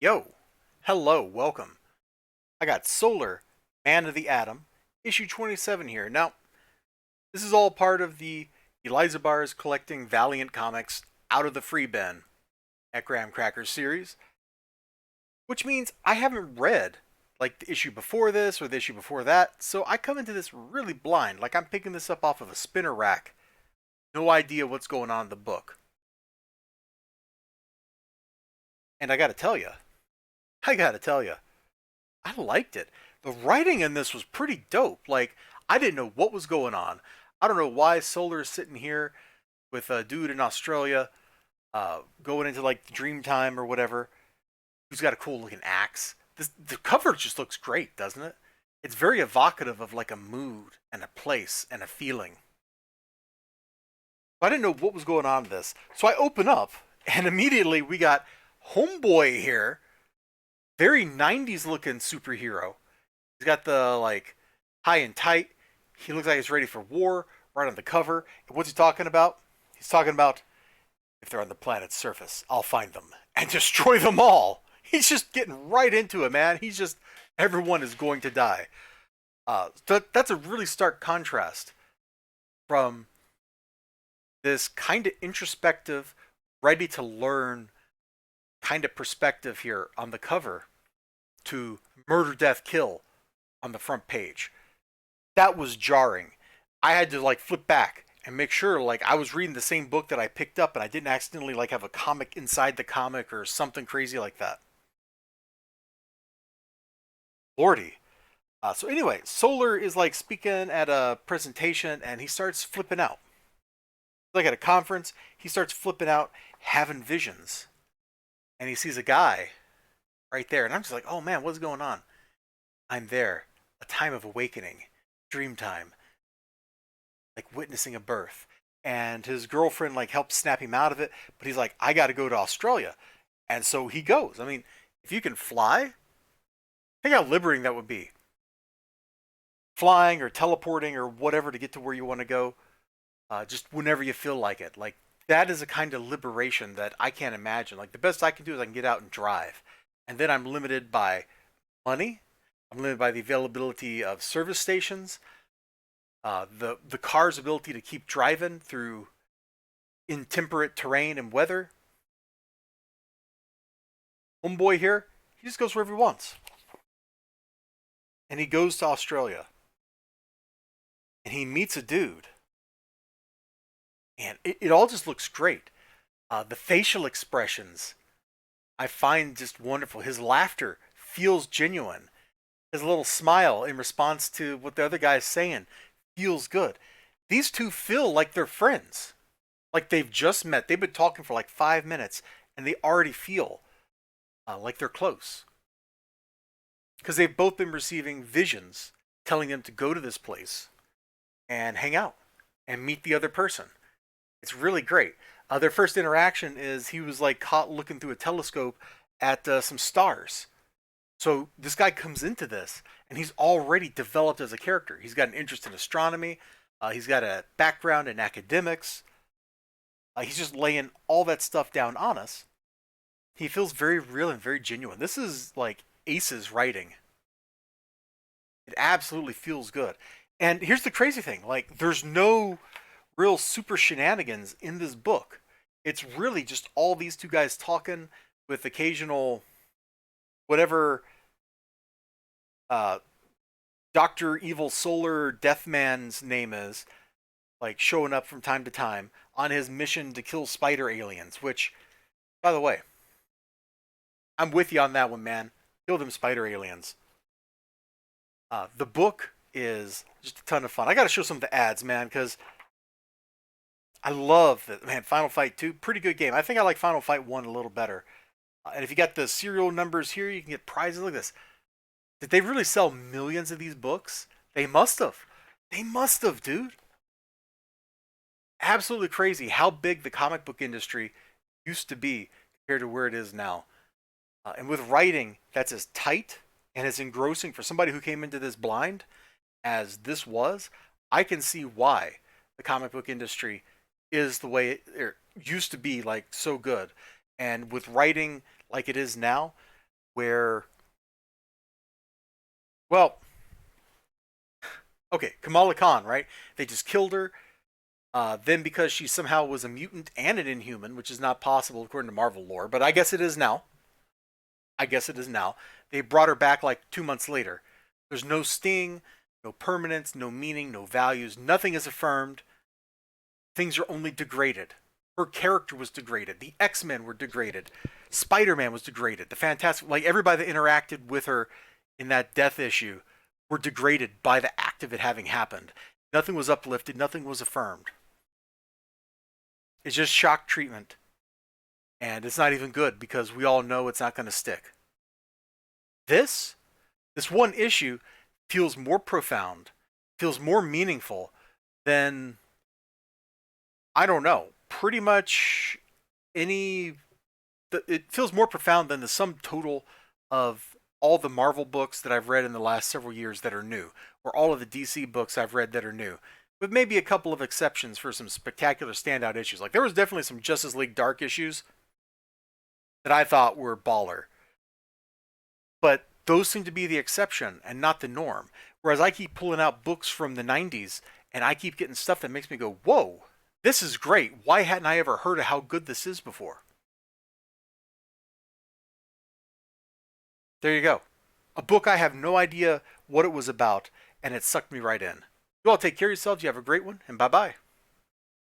Yo, hello, welcome. I got Solar, Man of the Atom, issue 27 here. Now, this is all part of the Elizibar's collecting Valiant comics out of the free bin at Graham Crackers series, which means I haven't read like the issue before this or the issue before that, so I come into this really blind, like I'm picking this up off of a spinner rack. No idea what's going on in the book. And I gotta tell you, I liked it. The writing in this was pretty dope. Like, I didn't know what was going on. I don't know why Solar is sitting here with a dude in Australia, going into like Dreamtime or whatever, who's got a cool looking axe. The cover just looks great, doesn't it? It's very evocative of like a mood and a place and a feeling. But I didn't know what was going on in this. So I open up, and immediately we got Homeboy here, very 90s looking superhero. He's got the like high and tight. He looks like he's ready for war right on the cover. And what's he talking about? He's talking about if they're on the planet's surface, I'll find them and destroy them all. He's just getting right into it, man. He's just everyone is going to die. That's a really stark contrast from this kind of introspective, ready to learn kind of perspective here on the cover to murder, death, kill on the front page. That was jarring. I had to like flip back and make sure like I was reading the same book that I picked up and I didn't accidentally like have a comic inside the comic or something crazy like that. Lordy. So anyway, Solar is like speaking at a presentation and he starts flipping out. Like at a conference, he starts flipping out, having visions. And he sees a guy right there. And I'm just like, oh man, what's going on? I'm there. A time of awakening. Dream time. Like witnessing a birth. And his girlfriend like helps snap him out of it. But he's like, I got to go to Australia. And so he goes. I mean, if you can fly, think how liberating that would be. Flying or teleporting or whatever to get to where you want to go. Just whenever you feel like it. Like, that is a kind of liberation that I can't imagine. Like, the best I can do is I can get out and drive. And then I'm limited by money. I'm limited by the availability of service stations. The car's ability to keep driving through intemperate terrain and weather. Homeboy here, he just goes wherever he wants. And he goes to Australia. And he meets a dude. And it all just looks great. The facial expressions I find just wonderful. His laughter feels genuine. His little smile in response to what the other guy's saying feels good. These two feel like they're friends. Like they've just met. They've been talking for like 5 minutes and they already feel like they're close. Because they've both been receiving visions telling them to go to this place and hang out and meet the other person. It's really great. Their first interaction is he was like caught looking through a telescope at some stars. So this guy comes into this and he's already developed as a character. He's got an interest in astronomy. He's got a background in academics. He's just laying all that stuff down on us. He feels very real and very genuine. This is like Ace's writing. It absolutely feels good. And here's the crazy thing: like, there's no real super shenanigans in this book. It's really just all these two guys talking with occasional whatever uh, Doctor Evil Solar Deathman's name is, like showing up from time to time on his mission to kill spider aliens. Which, by the way, I'm with you on that one, man. Kill them spider aliens. The book is just a ton of fun. I got to show some of the ads, man, because I love that, man. Final Fight 2, pretty good game. I think I like Final Fight 1 a little better. And if you got the serial numbers here, you can get prizes. Look at this. Did they really sell millions of these books? They must have. They must have, dude. Absolutely crazy how big the comic book industry used to be compared to where it is now. And with writing that's as tight and as engrossing for somebody who came into this blind as this was, I can see why the comic book industry is the way it used to be, like so good. And with writing like it is now, where, well, okay, Kamala Khan, right? They just killed her. Then because she somehow was a mutant and an Inhuman, which is not possible according to Marvel lore, but I guess it is now. I guess it is now. They brought her back like 2 months later. There's no sting, no permanence, no meaning, no values. Nothing is affirmed. Things are only degraded. Her character was degraded. The X-Men were degraded. Spider-Man was degraded. The Fantastic, like everybody that interacted with her in that death issue were degraded by the act of it having happened. Nothing was uplifted. Nothing was affirmed. It's just shock treatment. And it's not even good because we all know it's not going to stick. This, this one issue feels more profound, feels more meaningful than, I don't know, pretty much any. It feels more profound than the sum total of all the Marvel books that I've read in the last several years that are new, or all of the DC books I've read that are new, with maybe a couple of exceptions for some spectacular standout issues. Like there was definitely some Justice League Dark issues that I thought were baller, but those seem to be the exception and not the norm. Whereas I keep pulling out books from the 90s and I keep getting stuff that makes me go, whoa, this is great. Why hadn't I ever heard of how good this is before? There you go. A book I have no idea what it was about, and it sucked me right in. You all take care of yourselves. You have a great one, and bye bye.